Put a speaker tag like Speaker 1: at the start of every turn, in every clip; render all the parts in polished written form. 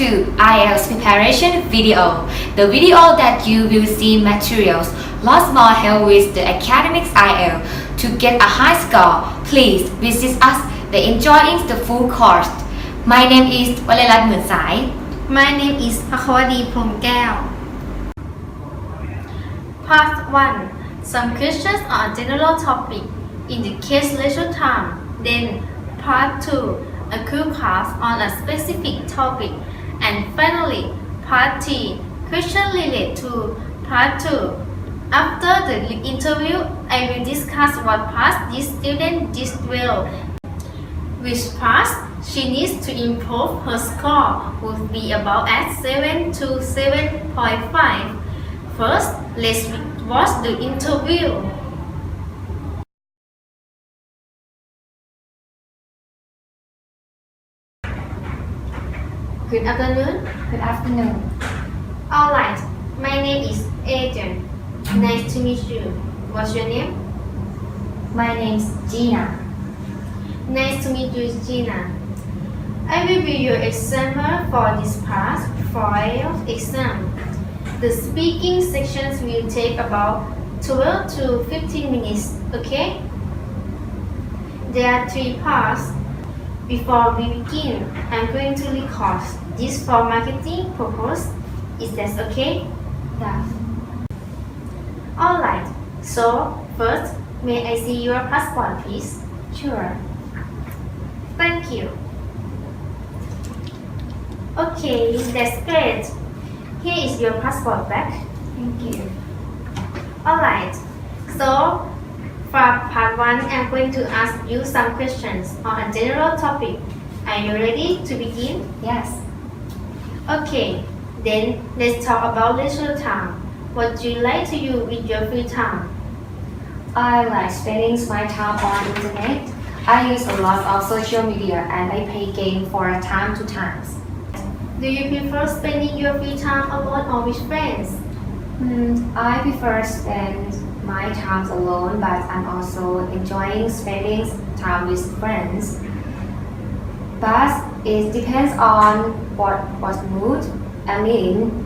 Speaker 1: to IELTS preparation video, the video that you will see materials, lots more help with the academics IELTS. To get a high score, please visit us the enjoying the full course. My name is Waalirat
Speaker 2: My name is Pakawadee Part 1. Some questions on a general topic indicate leisure time. Then Part 2. A quick class on a specific topic. And finally, Part 3. Questions related to Part 2. After the interview, I will discuss what parts this student did well. Which parts she needs to improve. Her score would be about at 7 to 7.5. First, let's watch the interview. Good afternoon.
Speaker 1: Good afternoon.
Speaker 2: Alright, my name is Adrian. Nice to meet you. What's your name?
Speaker 1: My name is Gina.
Speaker 2: Nice to meet you, Gina. I will be your examiner for this past 5 exam. The speaking sections will take about 12 to 15 minutes, okay? There are 3 parts. Before we begin, I'm going to record this for marketing purpose. Is that okay?
Speaker 1: Yeah.
Speaker 2: Alright, so first, may I see your passport, please?
Speaker 1: Sure.
Speaker 2: Thank you. Okay, that's great. Here is your passport back.
Speaker 1: Thank you.
Speaker 2: Alright, so for part 1, I'm going to ask you some questions on a general topic. Are you ready to begin?
Speaker 1: Yes.
Speaker 2: Okay, then let's talk about leisure time. What do you like to do with your free time?
Speaker 1: I like spending my time on internet. I use a lot of social media and I play games for time to time.
Speaker 2: Do you prefer spending your free time alone or with friends?
Speaker 1: I prefer spend my time alone, but I'm also enjoying spending time with friends. But it depends on what mood I'm in.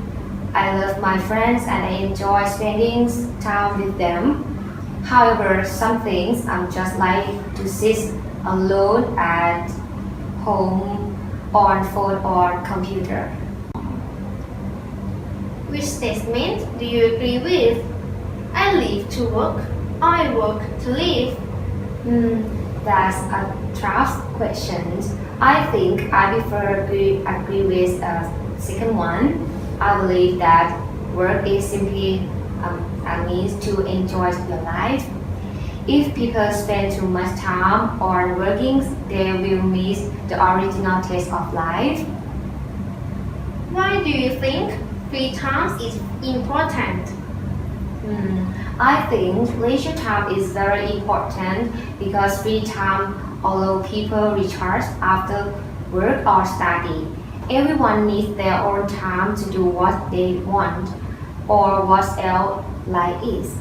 Speaker 1: I love my friends and I enjoy spending time with them. However, some things I'm just like to sit alone at home on phone or computer.
Speaker 2: Which statement do you agree with? I live to work, I work to live.
Speaker 1: That's a tough question. I think I prefer agree with the second one. I believe that work is simply a means to enjoy your life. If people spend too much time on working, they will miss the original taste of life.
Speaker 2: Why do you think free time is important?
Speaker 1: I think leisure time is very important because free time allows people recharge after work or study. Everyone needs their own time to do what they want or what else life is.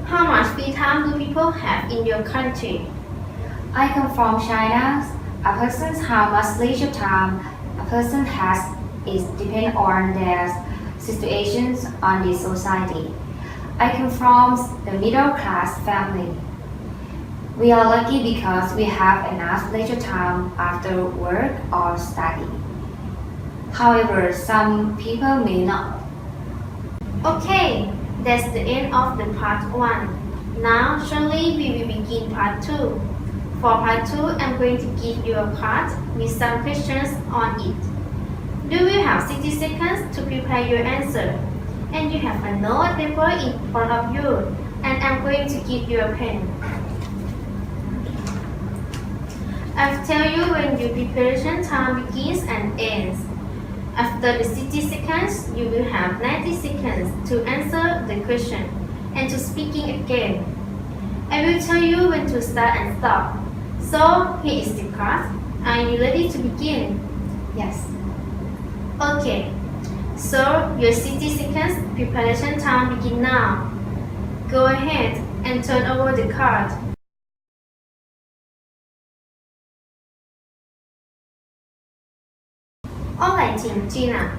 Speaker 2: How much free time do people have in your country?
Speaker 1: I come from China. A person's how much leisure time a person has is depend on their situations on the society. I come from the middle class family. We are lucky because we have enough leisure time after work or study. However, some people may not.
Speaker 2: Okay, that's the end of the part 1. Now, surely we will begin part 2. For part 2, I'm going to give you a card with some questions on it. You will have 60 seconds to prepare your answer. And you have a note paper in front of you. And I'm going to give you a pen. I'll tell you when your preparation time begins and ends. After the 60 seconds, you will have 90 seconds to answer the question and to speaking again. I will tell you when to start and stop. So, here is the card. Are you ready to begin?
Speaker 1: Yes.
Speaker 2: Okay. So, your 60 seconds preparation time begin now. Go ahead and turn over the card. Alright, Team Gina.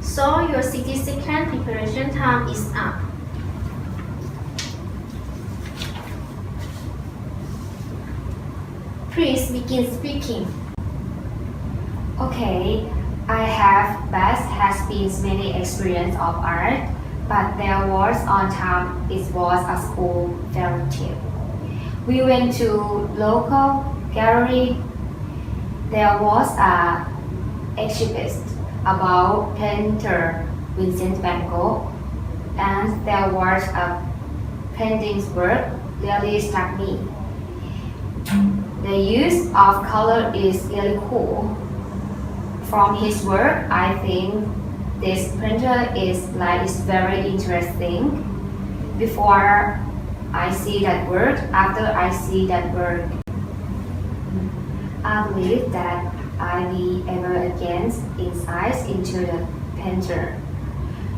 Speaker 2: So your 60-second preparation time is up. Please begin speaking.
Speaker 1: Okay, I have Best has been many experience of art, but there was on time it was a school fairy tale. We went to local gallery. There was a exhibit about painter Vincent van Gogh, and there was a painting's work really struck me. The use of color is really cool. From his work, I think this painter is very interesting. Before I see that work, after I see that work, I believe that I be ever again insights into the painter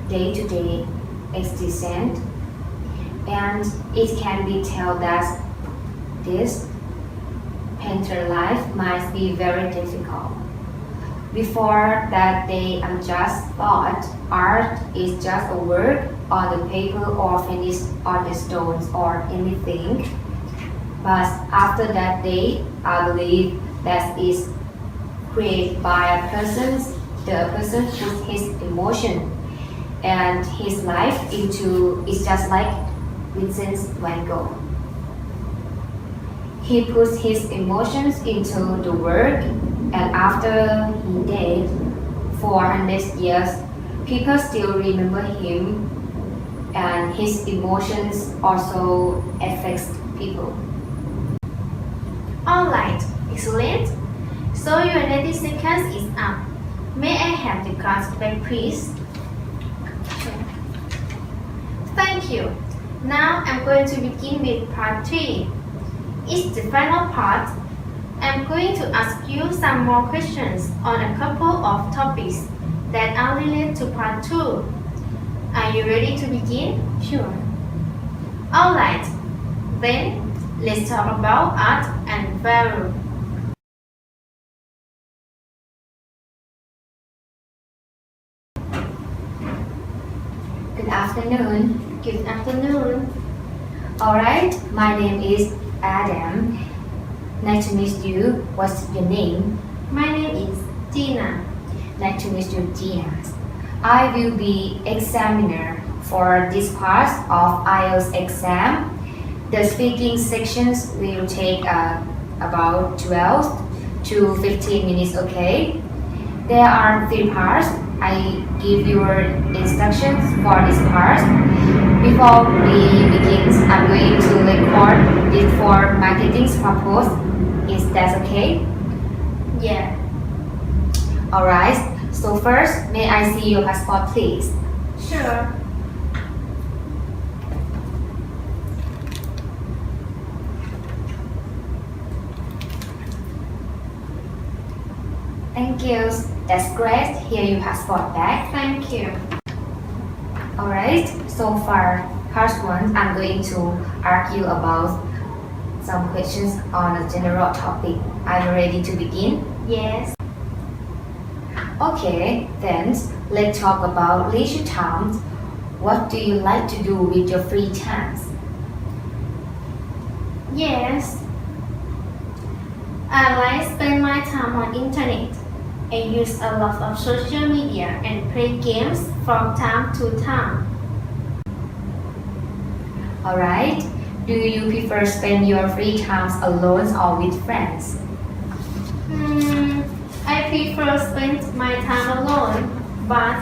Speaker 1: day-to-day existence, and it can be tell that this painter life might be very difficult. Before that day, I just thought art is just a work on the paper or finished on the stones or anything. But after that day, I believe that is created by a person. The person puts his emotion and his life into. It's just like Vincent van Gogh. He puts his emotions into the work, and after he died, 400 years, people still remember him, and his emotions also affects people.
Speaker 2: Alright, excellent. So your 90 seconds is up. May I have the cards back, please? Thank you. Now I'm going to begin with part 3. It's the final part. I'm going to ask you some more questions on a couple of topics that are related to part 2. Are you ready to begin?
Speaker 1: Sure.
Speaker 2: Alright, then let's talk about art and value.
Speaker 1: Good afternoon.
Speaker 2: Good afternoon.
Speaker 1: Alright, my name is Adam. Nice to meet you. What's your name?
Speaker 2: My name is Gina.
Speaker 1: Nice to meet you, Gina. I will be examiner for this part of IELTS exam. The speaking sections will take about 12 to 15 minutes, okay? There are 3 parts. I give you instructions for this part. Before we begin, I'm going to record it for marketing purpose. Is that okay?
Speaker 2: Yeah.
Speaker 1: Alright, so first, may I see your passport, please?
Speaker 2: Sure.
Speaker 1: Thank you. That's great. Here your passport back.
Speaker 2: Thank you.
Speaker 1: Alright, so far, part 1, I'm going to argue about some questions on a general topic. Are you ready to begin?
Speaker 2: Yes.
Speaker 1: Okay, then let's talk about leisure time. What do you like to do with your free time?
Speaker 2: Yes. I like spend my time on internet. I use a lot of social media and play games from time to time.
Speaker 1: Alright, do you prefer spend your free times alone or with friends?
Speaker 2: I prefer spend my time alone, but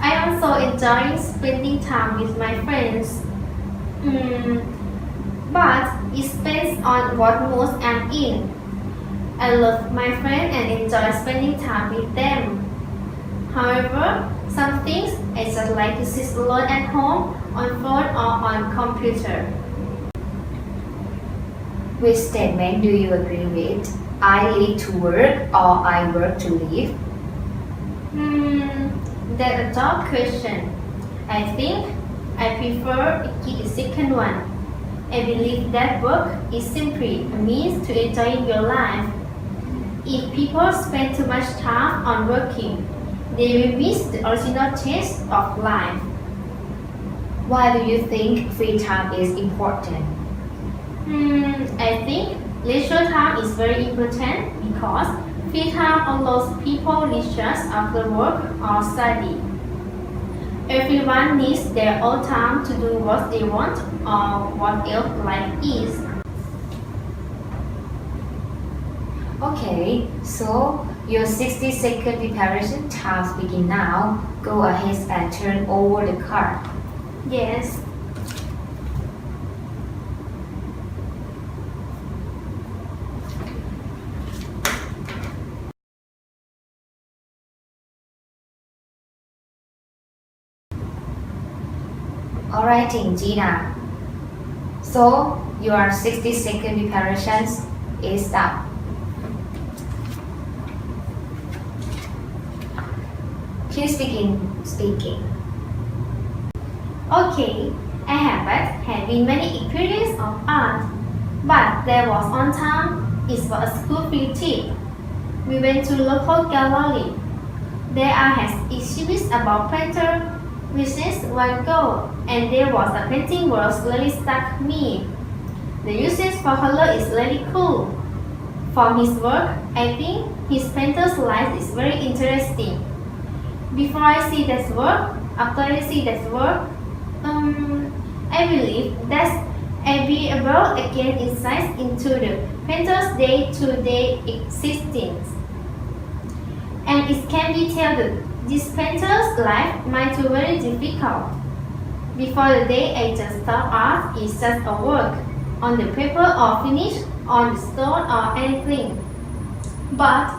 Speaker 2: I also enjoy spending time with my friends. But it depends on what mood I'm in. I love my friends and enjoy spending time with them. However, some things I just like to sit alone at home, on phone or on computer.
Speaker 1: Which statement do you agree with? I live to work or I work to live?
Speaker 2: That's a tough question. I think I prefer the second one. I believe that work is simply a means to enjoy your life. If people spend too much time on working, they will miss the original taste of life.
Speaker 1: Why do you think free time is important?
Speaker 2: I think leisure time is very important because free time allows people research after work or study. Everyone needs their own time to do what they want or what else life is.
Speaker 1: Okay, so your 60-second preparation times begin now. Go ahead and turn over the card.
Speaker 2: Yes.
Speaker 1: Alright, Gina. So your 60-second preparations is done. Please begin speaking.
Speaker 2: Okay, I haven't had many experience of art, but there was one time it was a school field trip. We went to local gallery. There are exhibits about painter, Vincent Van Gogh, and there was a painting which really struck me. The usage for color is really cool. From his work, I think his painter's life is very interesting. Before I see that work, after I see that work, I believe that I'll be able to gain insights into the painter's day-to-day existence. And it can be told that this painter's life might be very difficult. Before the day I just thought art is just a work on the paper or finish on the stone or anything. But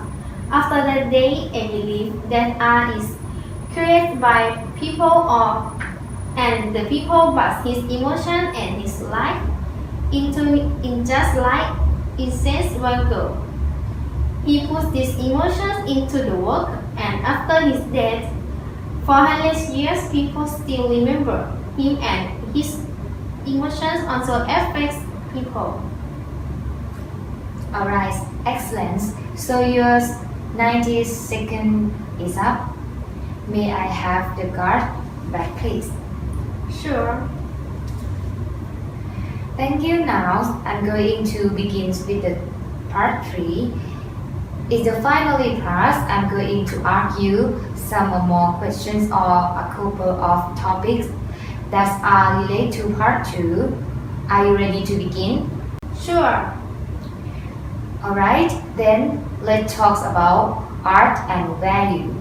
Speaker 2: after that day, I believe that art is created by people and the people but his emotion and his life in just like Vincent Van Gogh. He puts these emotions into the work, and after his death, for hundreds years people still remember him, and his emotions also affects people.
Speaker 1: Alright, excellent. So your 90 second is up. May I have the card back, please?
Speaker 2: Sure.
Speaker 1: Thank you. Now I'm going to begin with the part 3. In the finally part, I'm going to ask you some more questions or a couple of topics that are related to part 2. Are you ready to begin?
Speaker 2: Sure.
Speaker 1: Alright, then let's talk about art and value.